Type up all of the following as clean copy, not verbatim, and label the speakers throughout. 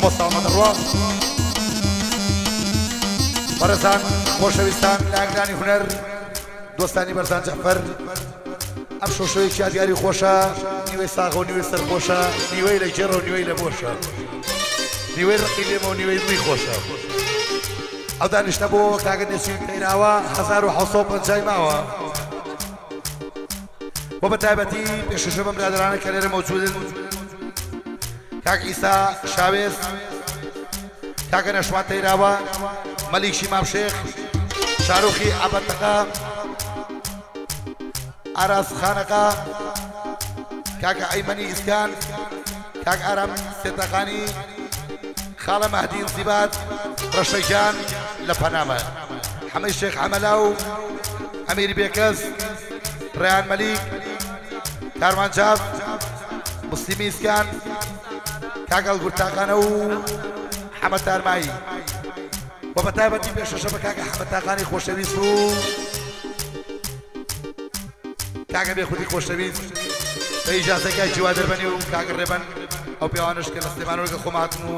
Speaker 1: مامۆستا مەدەڕوا بەڕێزان خۆشەویستان لاگرانی هونەر دۆستانی بەرزان جەعفەر ئەم شۆشەوەیەکی یادگاری خۆشە نیوەی ساغە و نیوەی سەرخۆشە نیوەی لە جێڕە و نیوەی لە بۆشە نیوەی ڕقی لێمە و نیوەی ڕووی خۆشە ئەو دانیشتە بۆ کاگە نێچین تەیراوە 1750 ماوە بۆ بە تایبەتی پێشەشە بەم برادرانە کە لێرە مەوجودن کاک ئیسا شاوێز کاکە نەشوان تەیراوە مەلیک شیمام شێخ شارۆخی عەبەتەکە ئاراز خانەکە کاکە ئەیمەنی ئیسکان کاک ئارام سێتەقانی خاڵە مەهدی زیبات ڕەشەیجان لە پەنامە حەمەی شێخ حەمەلا و ئەمیری بێکەس ڕێیان مەلیک کارمان جاف مسلیمی ئیسکان کاگەڵ گورتاقانە و حەمەد تارمایی و بە تایبەتی پێشەشە بە کاکە حەمەد تاقانی خۆشەویست و کاکە بێخودی خۆشەویست بە ئیجازەکای جیوا دەربەنی و کاگە ڕێبەن ئەو پیاوانش کە لە سلێمانۆرگە خۆماتن و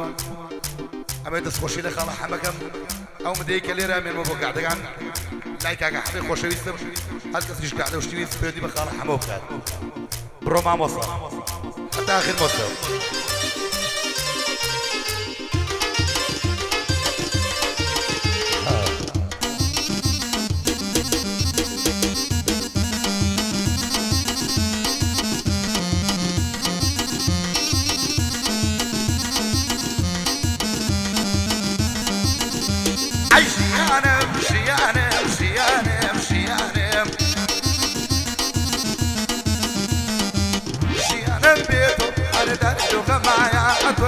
Speaker 1: ئەمێ دەستخۆشی لە خاڵە حەمەکەم ئەو مدەی کە لێرە مێنمە بۆ کاتەکان لای کاکە حەمەی خۆشەویستم هەر کەسیش کاتە و شتیویست پێدی بە خاڵە حەمە بکات بڕۆ مامۆستا حتا ئاخر مۆستا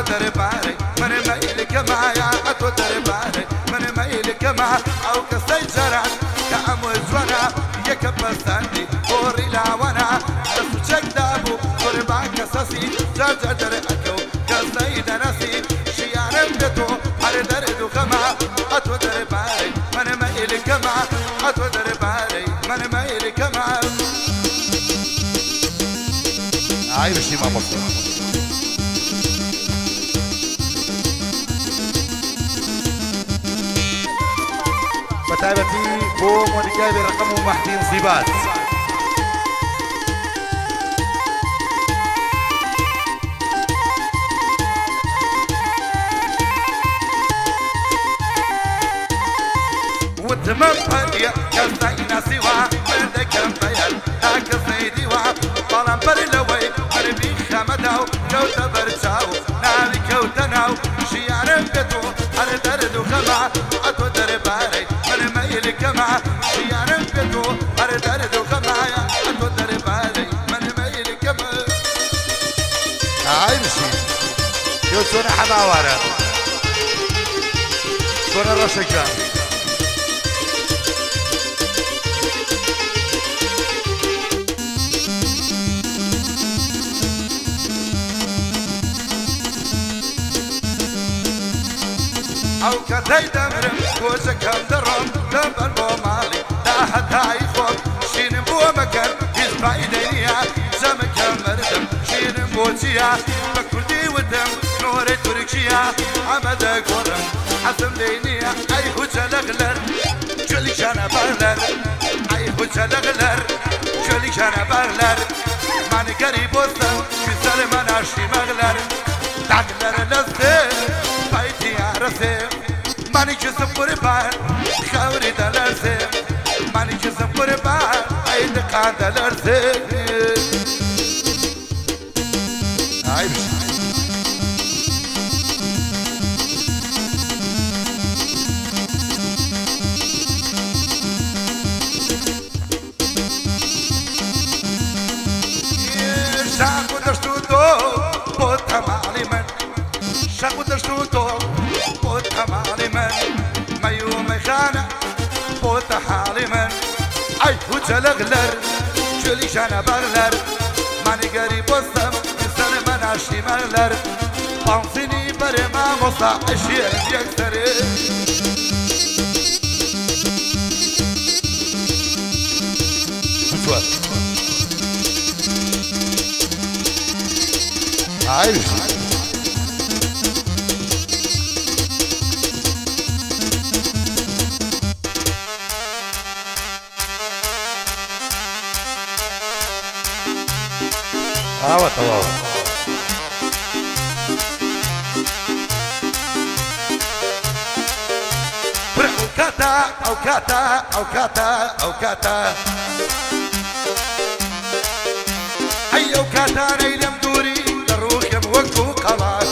Speaker 2: درباري من ميلك معايا أتو درباري من ميلك معايا أو كسي جرعت كأمو زونا يكبستاني قوري لاوانا نسوشك دابو قربا كساسي جرجر درعكو كسي دناسي شيارم دتو هر دردو كما أتو درباري من ميلك معايا أتو درباري من ميلك معايا
Speaker 1: عايب الشي ما مصر بتايبتي بو مونيكاي برقم مهدي نصيبات
Speaker 2: وتمام هدية كالزينا سوا مردك مبين هاك الزيدي وا طالما برلوي مربي خمداو كوتا برجاو ناوي كوتا ناو شيارم بتو هر دردو خما أتو درباري من ميلك مع شيارم بتو هر دردو خما أتو درباري من ميلك مع
Speaker 1: هاي مشي شو سونا حماوارة سونا رشكان
Speaker 2: أو كتاي دمرم كوزكم درم لبن بو مالي لا حتى يخوض شين بو مكان يزبع دنيا زمكم مردم شين بو تيا بكردي ودم نور تركيا عمد قرم حسم دينيا أي هجا لغلر جولي كان بغلر أي هجا لغلر جولي كان بغلر ماني قريب وصل مثل مناشي مغلر تعقلر لزدر بايتي عرسي ماني جسم قربان خاوري دلرسي ماني جسم قربان اي دقان دلرسي
Speaker 1: عيب
Speaker 2: شاكو دشتوتو بوتا معلمن شاكو دشتوتو بوتا معلمن ميوم خانة بوتا حالمن اي هجا لغلر جولي جانا بغلر ماني قريب وصم انسان مناشي مغلر بانصيني بري ما مصا اشياء يكسر
Speaker 1: عايش هاو تواو كاتا او كاتا او كاتا او كاتا ايو كاتا نيلم دوري دروخ يم وقفو قلاش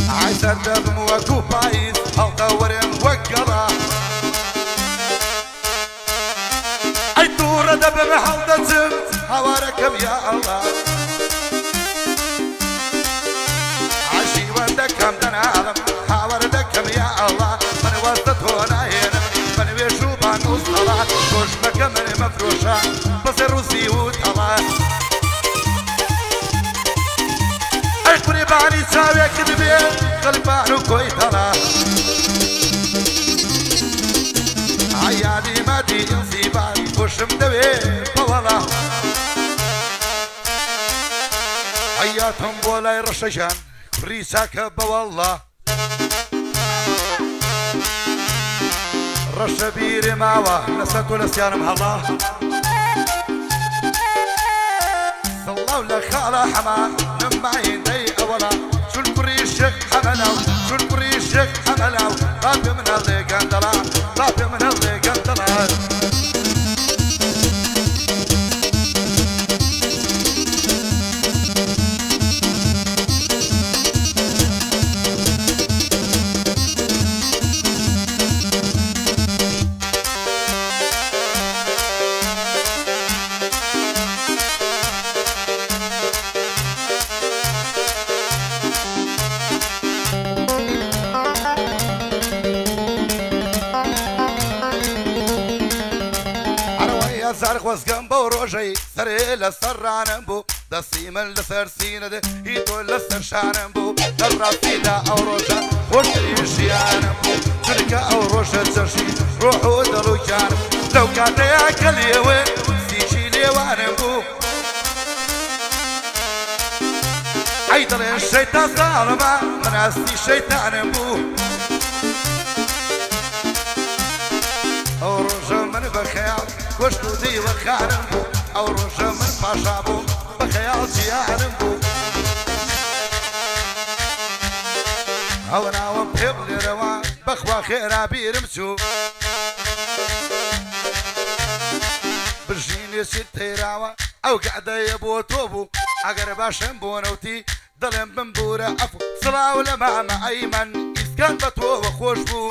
Speaker 1: عايزر دبم وقفو بايز او دورم وقلا اي دور دبم حوضتم هواركم يا الله عشي ودكم دنعلم حاوردكم يا الله من وسطه نايم من بيشوبان وصلاة خوش مكمل مفروشة بس الروسي وطلع اكبري بعني تساوي كذبين قلبانو كوي طلع عيادي مادي انصيبان خوش مدوي بولا عياتهم بولاي رشجان ريساك بوالله رشبيري ماوى نسيت ونسيان مهلا صلوا لك على حما نمعين دي اولا شو الكريشك حملاو شو الكريشك حملاو طاب من اللي قندلا طاب من اللي قندلا وزقم بوروجي سري لسران بو دسيم لسرسين ده يتو لسرشان بو الرفيدة او روجا وشريشيان بو شركة او روجا ترشي روحو دلو كان لو كان ياكل يوي سيشي ليوان بو عيدل الشيطان ظالما مناسي شيطان بو او روجا من بخيال وشتو دي وخانم بو او روجا من باشا بو بخيال جيانم بو او ناوم بحبل روان بخوا خيرا بيرمسو برجيني ستي راوا او قعدة يبو توبو اقر باشم بو نوتي ظلم بنبورة افو صلاة ولماما ايمن اسكان بطوه وخوش بو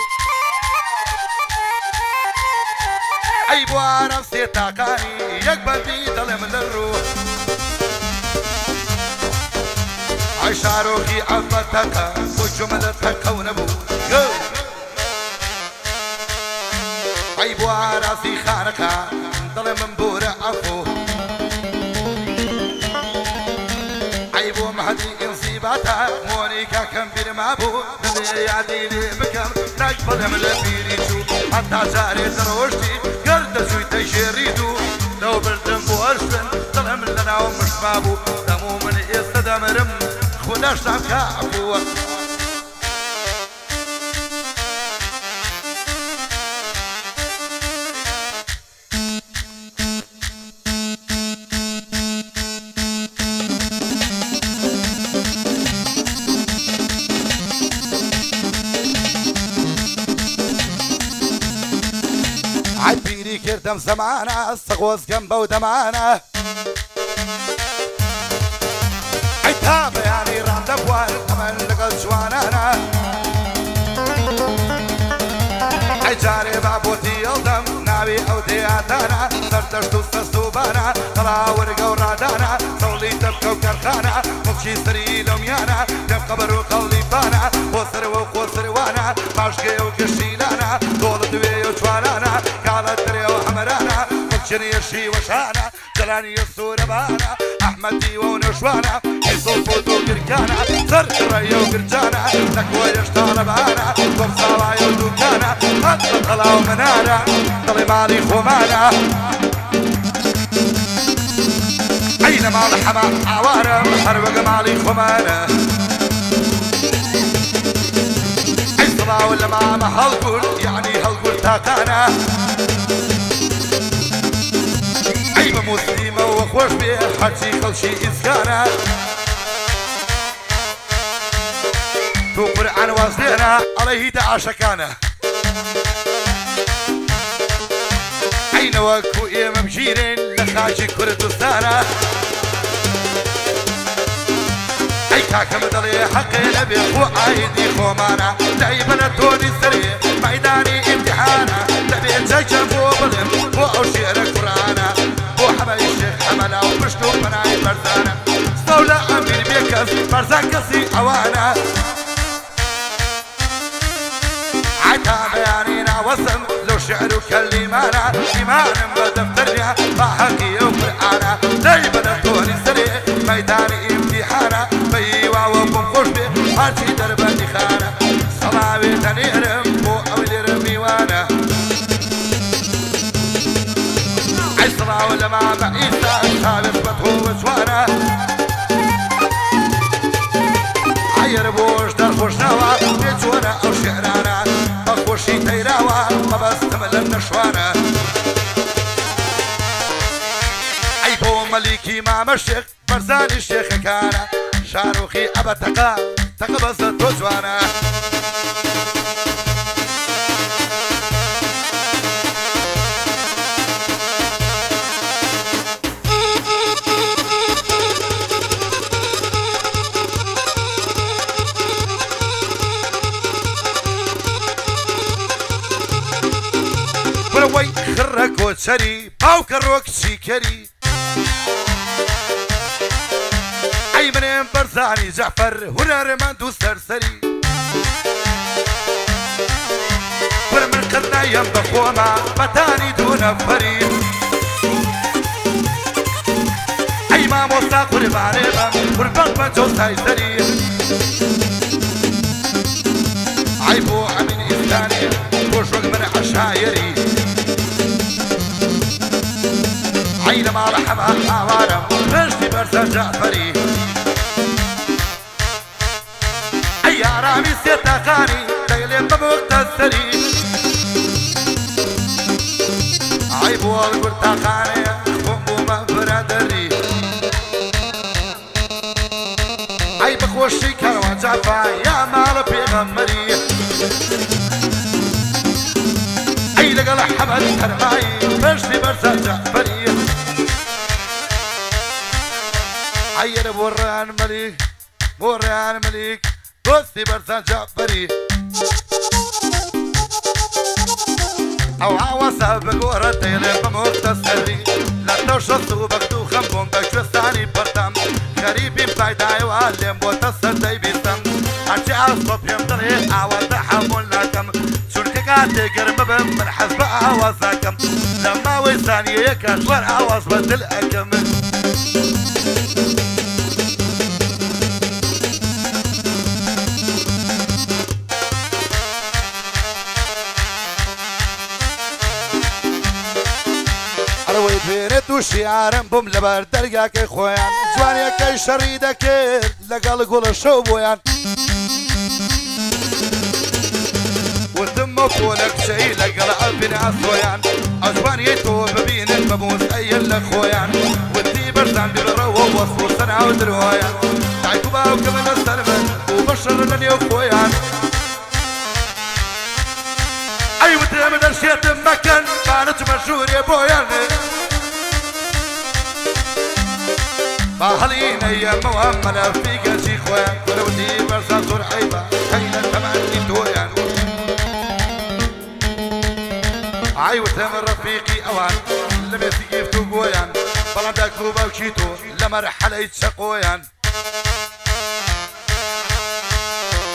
Speaker 1: اي بو عرف سيتاقاني يقبل بي ظلم للروح عيشا روحي عفتك وجملتك ونبو اي بو عرف خانك ظلم منبورة افو اي بو مهدي انصيباتها مونيكا كم بيرمابو نبي يعديني بكم نقبل من البيريتو حتى جاري دروشتي قلت شوي تشريدو لو بلدم بوشفن ظلم لنا ومش بابو دمو من يستدم رم خداش تعب كعبو عبيري كردم زمانه الصغوز جنبه ودمانه عتاب يعني راندب والامل لقد جوانانا عجاري بابوتي يلدم ناوي او دياتانا سرتشتو سستوبانا طلع ورقه ورادانا صولي تبكى وكرخانا مبشي سري لوميانا كيف قبرو قليبانا وسر وقوسر وانا ماشكي وكشيلانا دولت ويو جوانانا قالت تري وحمرانا مبشري الشي وشانا جلاني السورة بانا احمدي ونشوانا يصوفو وقرقانا سر ريو وقرجانا تكوى يشتغل بانا وبصالا يودوكانا حتى طلعوا منانا طلي مالي خمانا اينما الحما عوارم حربق مالي خمانا اي صلاة ولا ماما هالقول يعني هالقول تاقانا
Speaker 2: أي مسلمة وخوش بيه حجي خلشي إسكانا تو قرآن وازدينا عليه دعاشكانا عين وكو إيما بجيرين لخاجي كردستانا أي كاكم دلي حقي نبي خو عايدي خومانا دايما توني سري ميداني امتحانا نبي انتجم بو بلم بو أوشير قرانا بو حمل الشيخ حملا وبشتو بناي برزانا استولى أمير بيكس برزان كسي أوانا عتا بيانينا وسم لو شعر كلمانا إيمان بدفترنا فحقي وقرآنا دايما توني سري ميداني امتحانا بيوا وقم خوش بي هارتي درباني خانا صلاوي تنيرم بو أولي رمي وانا عي صلاة ولما بعيسى شابس بطهو وشوانا عير بوش در خوش نوا بيجونا أو شعرانا بخوشي تيراوا مبستم للنشوانا عي بو مليكي مام الشيخ برزاني الشيخ كانا شاروخي أبا تقبز توجوانا بروي خرك وتشري باو كروك شيكري أي من برزاني جعفر هنر مندو سرسري ورمن قرنا ينبخوما بتاني دون فريق أي ما موسى قرباني بم قربان بنجو سايسري عيبو عمين إسلاني وشوق من عشايري عين ما رحمها حوارم رشدي برزان جعفري أي عرامي سيتاقاني ليلين ببوقت السري عيبو القرطاقاني بومبو مفردري عيب خوشي كروان جعفا يا مال بيغمري أي لقل حمد هرماي رشدي برزان جعفري عير بوران مليك بوران مليك دوستي برزان جعفري او عواسا بقورة تيلي بمختصري لا توشصو بقدو خمبون بكشوستاني برتم غريبين بايداي وعلم وتصر داي بيسم عجي عصب يمضلي عواز تحمل لكم شركة قاتي قرم بم من حسب عوازاكم لما ويساني يكاشور عواز بدل أكم بينت وشيعرم بوم لبر درقاك خويان جوانيا كي شريدك لقال قول شو بويان وثم فولك شي لقال عبنا خويان اجوانيا تو ببين المبوس اي لخويان ودي برزان بيرو وصلوا سنة ودرويان تعيكوا باو كمان السلفن وبشر لني خويان اي ودي من الشيط مكان كانت مشهور يا بويان باهلينا يا مؤملة في قاسي خويان ولو دي برزان صور عيبة كينا تماني تويان عيوتهم رفيقي اوان لما يفتو قويان بلندك روبا وشيتو لما رحلة يتشقويان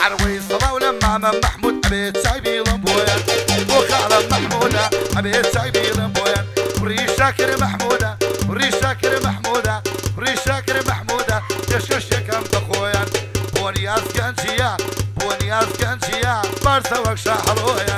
Speaker 2: عروي صلاة ولما محمود أبيت شايبي لمبويان وخالد محمودة أبيت شايبي لمبويان وريش شاكر محمودة وريش شاكر محمودة وريش شاكر محمودة تشكش كم تخويان بونياز كنجيا بونياز كنجيا بارسا وكشا حلويا